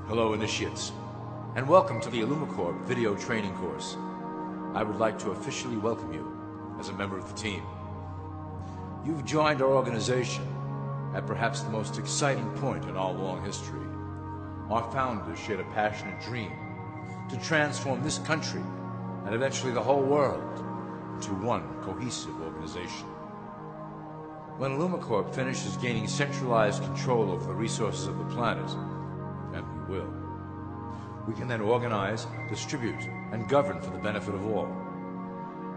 Hello, initiates, and welcome to the Illumicorp video training course. I would like to officially welcome you as a member of the team. You've joined our organization at perhaps the most exciting point in our long history. Our founders shared a passionate dream to transform this country and eventually the whole world into one cohesive organization. When Illumicorp finishes gaining centralized control over the resources of the planet, and we will, we can then organize, distribute, and govern for the benefit of all.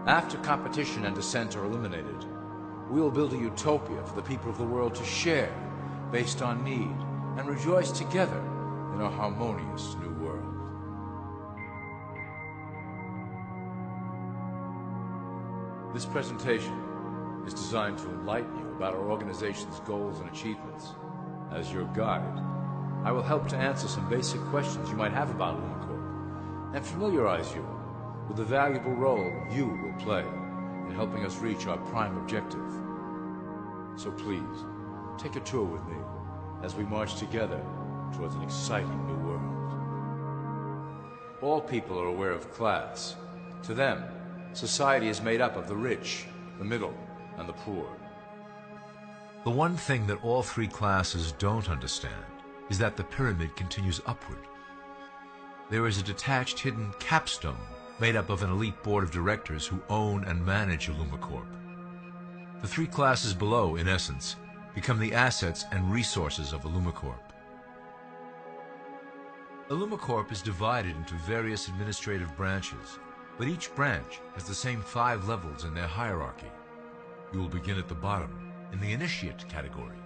After competition and dissent are eliminated, we will build a utopia for the people of the world to share based on need and rejoice together in a harmonious new world. This presentation is designed to enlighten you about our organization's goals and achievements. As your guide, I will help to answer some basic questions you might have about Illumicorp and familiarize you with the valuable role you will play in helping us reach our prime objective. So please, take a tour with me as we march together towards an exciting new world. All people are aware of class. To them, society is made up of the rich, the middle, and the poor. The one thing that all three classes don't understand is that the pyramid continues upward. There is a detached hidden capstone made up of an elite board of directors who own and manage Illumicorp. The three classes below, in essence, become the assets and resources of Illumicorp. Illumicorp is divided into various administrative branches, but each branch has the same 5 levels in their hierarchy. You will begin at the bottom, in the initiate category.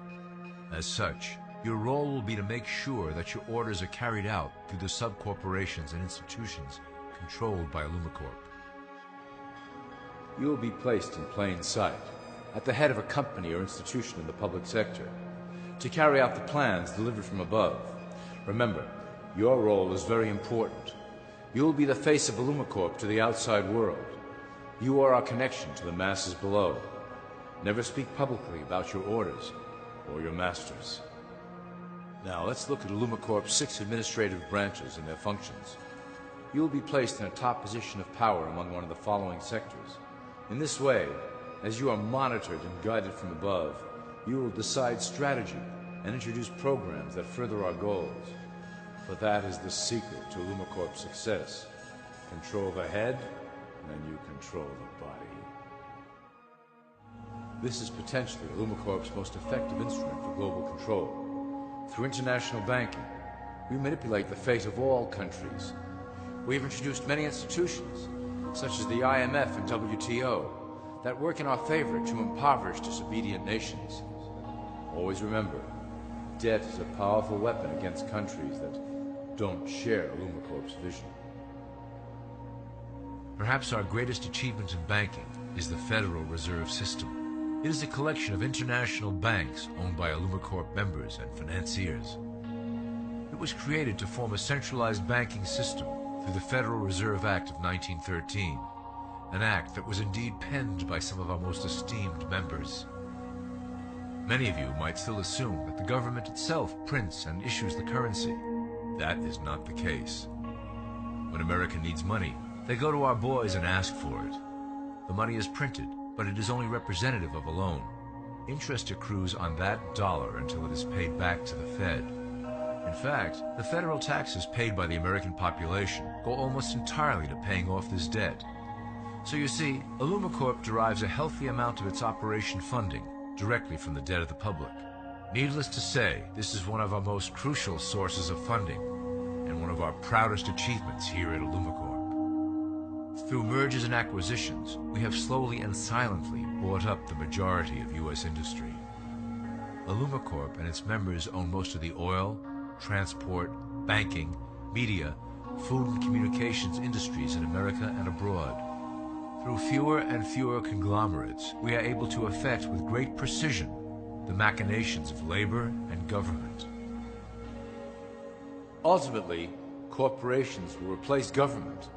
As such, your role will be to make sure that your orders are carried out through the sub-corporations and institutions controlled by Illumicorp. You will be placed in plain sight, at the head of a company or institution in the public sector, to carry out the plans delivered from above. Remember, your role is very important. You will be the face of Illumicorp to the outside world. You are our connection to the masses below. Never speak publicly about your orders or your masters. Now let's look at Illumicorp's 6 administrative branches and their functions. You will be placed in a top position of power among one of the following sectors. In this way, as you are monitored and guided from above, you will decide strategy and introduce programs that further our goals. For that is the secret to Illumicorp's success. Control the head, and you control the body. This is potentially Illumicorp's most effective instrument for global control. Through international banking, we manipulate the fate of all countries. We have introduced many institutions, such as the IMF and WTO, that work in our favor to impoverish disobedient nations. Always remember, debt is a powerful weapon against countries that don't share Illumicorp's vision. Perhaps our greatest achievement in banking is the Federal Reserve System. It is a collection of international banks owned by Illumicorp members and financiers. It was created to form a centralized banking system through the Federal Reserve Act of 1913, an act that was indeed penned by some of our most esteemed members. Many of you might still assume that the government itself prints and issues the currency. That is not the case. When America needs money, they go to our boys and ask for it. The money is printed, but it is only representative of a loan. Interest accrues on that dollar until it is paid back to the Fed. In fact, the federal taxes paid by the American population go almost entirely to paying off this debt. So you see, Illumicorp derives a healthy amount of its operation funding directly from the debt of the public. Needless to say, this is one of our most crucial sources of funding, and one of our proudest achievements here at Illumicorp. Through mergers and acquisitions, we have slowly and silently bought up the majority of U.S. industry. Illumicorp and its members own most of the oil, transport, banking, media, food and communications industries in America and abroad. Through fewer and fewer conglomerates, we are able to effect with great precision the machinations of labor and government. Ultimately, corporations will replace government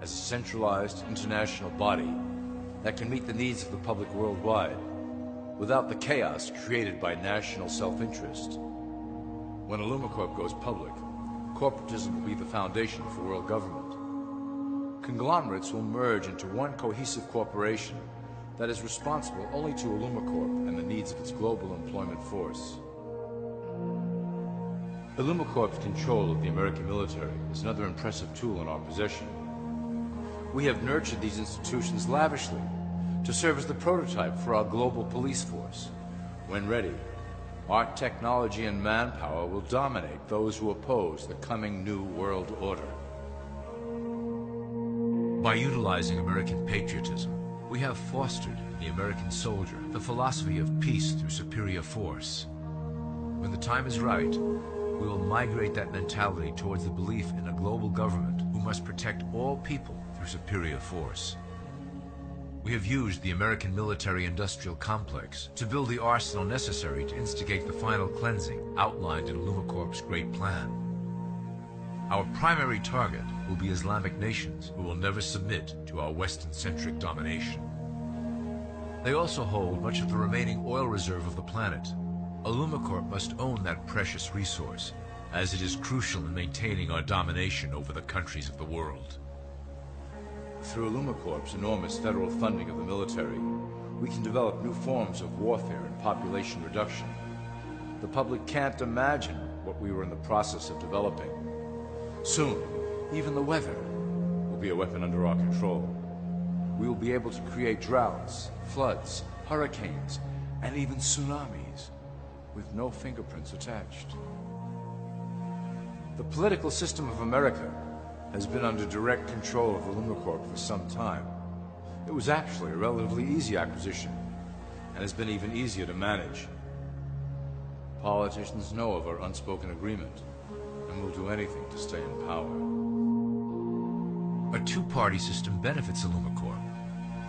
as a centralized international body that can meet the needs of the public worldwide without the chaos created by national self-interest. When Illumicorp goes public, corporatism will be the foundation for world government. Conglomerates will merge into one cohesive corporation that is responsible only to Illumicorp and the needs of its global employment force. Illumicorp's control of the American military is another impressive tool in our possession. We have nurtured these institutions lavishly to serve as the prototype for our global police force. When ready, our technology and manpower will dominate those who oppose the coming new world order. By utilizing American patriotism, we have fostered in the American soldier the philosophy of peace through superior force. When the time is right, we will migrate that mentality towards the belief in a global government who must protect all people through superior force. We have used the American military-industrial complex to build the arsenal necessary to instigate the final cleansing outlined in Illumicorp's Great Plan. Our primary target will be Islamic nations who will never submit to our Western-centric domination. They also hold much of the remaining oil reserve of the planet. Illumicorp must own that precious resource, as it is crucial in maintaining our domination over the countries of the world. Through Illumicorp's enormous federal funding of the military, we can develop new forms of warfare and population reduction. The public can't imagine what we were in the process of developing. Soon, even the weather will be a weapon under our control. We will be able to create droughts, floods, hurricanes, and even tsunamis with no fingerprints attached. The political system of America has been under direct control of Illumicorp for some time. It was actually a relatively easy acquisition, and has been even easier to manage. Politicians know of our unspoken agreement, and will do anything to stay in power. A two-party system benefits Illumicorp,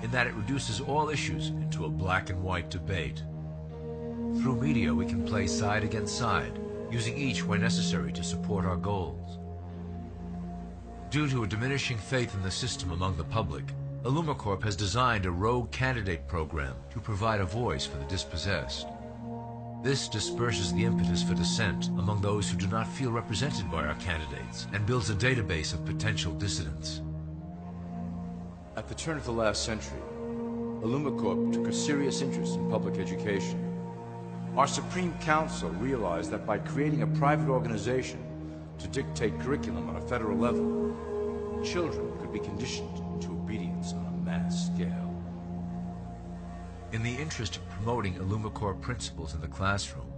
in that it reduces all issues into a black and white debate. Through media, we can play side against side, using each where necessary to support our goals. Due to a diminishing faith in the system among the public, Illumicorp has designed a rogue candidate program to provide a voice for the dispossessed. This disperses the impetus for dissent among those who do not feel represented by our candidates and builds a database of potential dissidents. At the turn of the last century, Illumicorp took a serious interest in public education. Our Supreme Council realized that by creating a private organization to dictate curriculum on a federal level, children could be conditioned into obedience on a mass scale. In the interest of promoting Illumicorp principles in the classroom,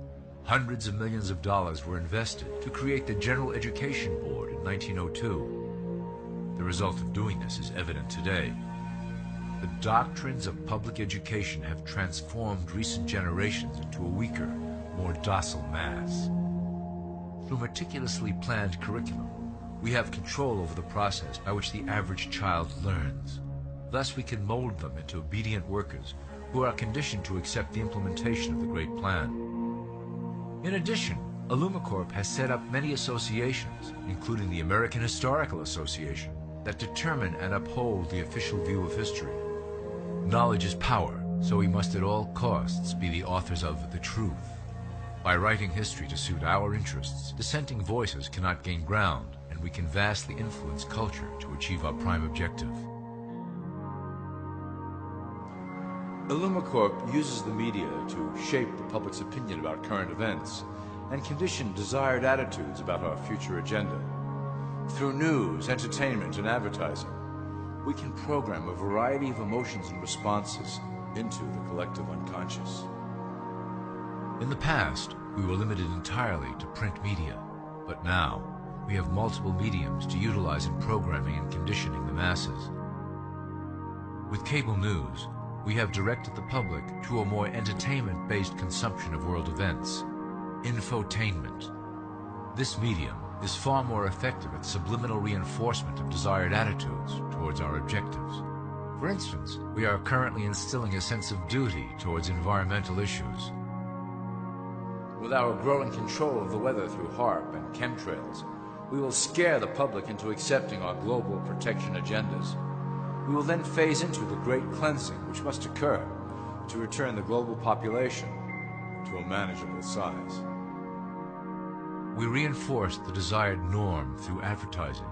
hundreds of millions of dollars were invested to create the General Education Board in 1902. The result of doing this is evident today. The doctrines of public education have transformed recent generations into a weaker, more docile mass. Through meticulously planned curriculum, we have control over the process by which the average child learns. Thus we can mold them into obedient workers who are conditioned to accept the implementation of the Great Plan. In addition, Illumicorp has set up many associations, including the American Historical Association, that determine and uphold the official view of history. Knowledge is power, so we must at all costs be the authors of the truth. By writing history to suit our interests, dissenting voices cannot gain ground, and we can vastly influence culture to achieve our prime objective. Illumicorp uses the media to shape the public's opinion about current events and condition desired attitudes about our future agenda. Through news, entertainment, and advertising, we can program a variety of emotions and responses into the collective unconscious. In the past, we were limited entirely to print media, but now we have multiple mediums to utilize in programming and conditioning the masses. With cable news, we have directed the public to a more entertainment-based consumption of world events, infotainment. This medium is far more effective at subliminal reinforcement of desired attitudes towards our objectives. For instance, we are currently instilling a sense of duty towards environmental issues. With our growing control of the weather through HAARP and chemtrails, we will scare the public into accepting our global protection agendas. We will then phase into the great cleansing which must occur to return the global population to a manageable size. We reinforce the desired norm through advertising,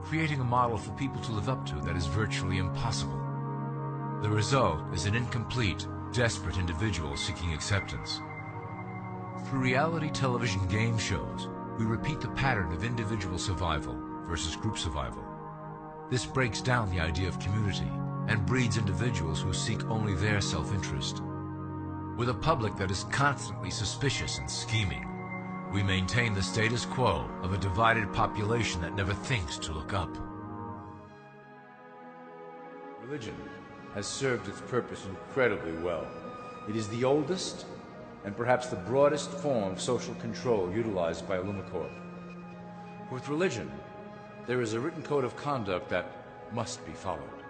creating a model for people to live up to that is virtually impossible. The result is an incomplete, desperate individual seeking acceptance. Through reality television game shows, we repeat the pattern of individual survival versus group survival. This breaks down the idea of community and breeds individuals who seek only their self-interest. With a public that is constantly suspicious and scheming, we maintain the status quo of a divided population that never thinks to look up. Religion has served its purpose incredibly well. It is the oldest and perhaps the broadest form of social control utilized by Illumicorp. With religion, there is a written code of conduct that must be followed.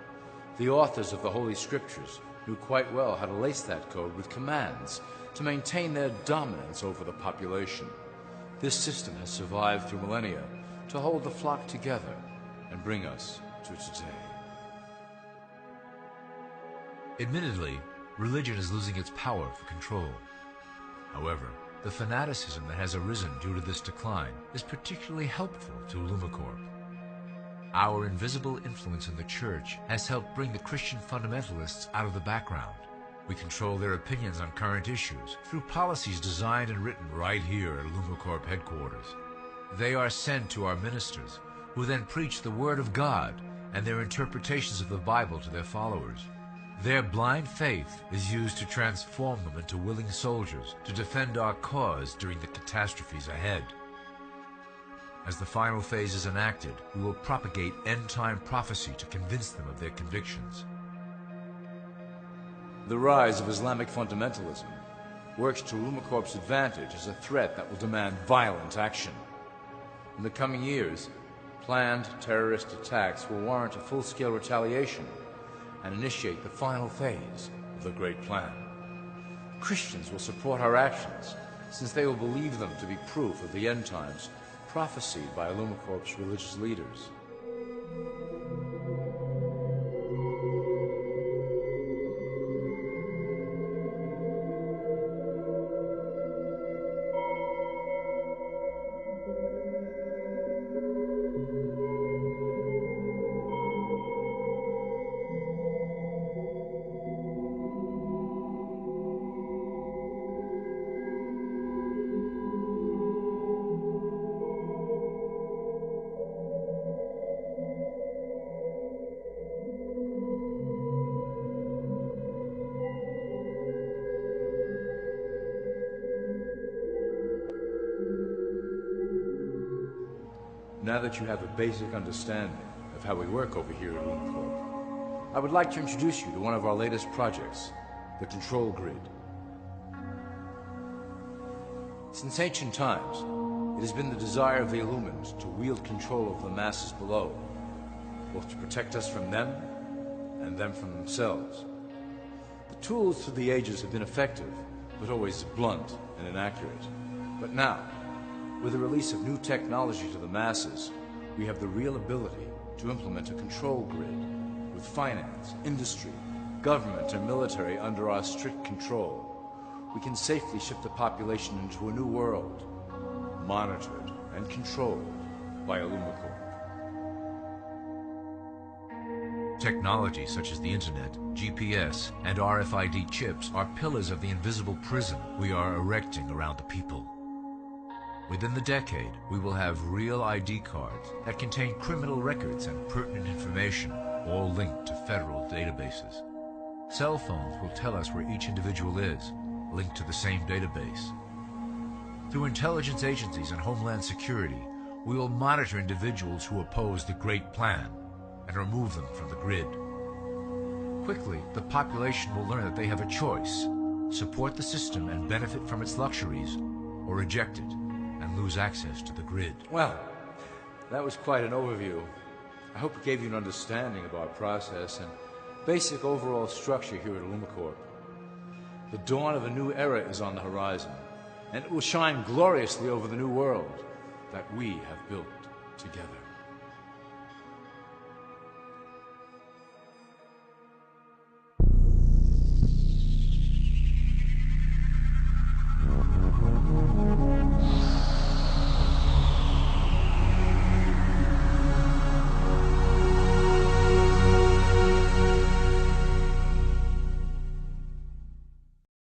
The authors of the Holy Scriptures knew quite well how to lace that code with commands to maintain their dominance over the population. This system has survived through millennia to hold the flock together and bring us to today. Admittedly, religion is losing its power for control. However, the fanaticism that has arisen due to this decline is particularly helpful to Illumicorp. Our invisible influence in the Church has helped bring the Christian fundamentalists out of the background. We control their opinions on current issues through policies designed and written right here at Illumicorp headquarters. They are sent to our ministers, who then preach the Word of God and their interpretations of the Bible to their followers. Their blind faith is used to transform them into willing soldiers to defend our cause during the catastrophes ahead. As the final phase is enacted, we will propagate end-time prophecy to convince them of their convictions. The rise of Islamic fundamentalism works to Illumicorp's advantage as a threat that will demand violent action. In the coming years, planned terrorist attacks will warrant a full-scale retaliation and initiate the final phase of the Great Plan. Christians will support our actions, since they will believe them to be proof of the end times prophesied by Illumicorp's religious leaders. Now that you have a basic understanding of how we work over here at Illumicorp, I would like to introduce you to one of our latest projects, the Control Grid. Since ancient times, it has been the desire of the Illumins to wield control over the masses below, both to protect us from them and them from themselves. The tools through the ages have been effective, but always blunt and inaccurate. But now, with the release of new technology to the masses, we have the real ability to implement a control grid with finance, industry, government, and military under our strict control. We can safely shift the population into a new world, monitored and controlled by Illumicorp. Technology such as the Internet, GPS, and RFID chips are pillars of the invisible prison we are erecting around the people. Within the decade, we will have real ID cards that contain criminal records and pertinent information, all linked to federal databases. Cell phones will tell us where each individual is, linked to the same database. Through intelligence agencies and Homeland Security, we will monitor individuals who oppose the Great Plan and remove them from the grid. Quickly, the population will learn that they have a choice: support the system and benefit from its luxuries, or reject it and lose access to the grid. Well, that was quite an overview. I hope it gave you an understanding of our process and basic overall structure here at Illumicorp. The dawn of a new era is on the horizon, and it will shine gloriously over the new world that we have built together.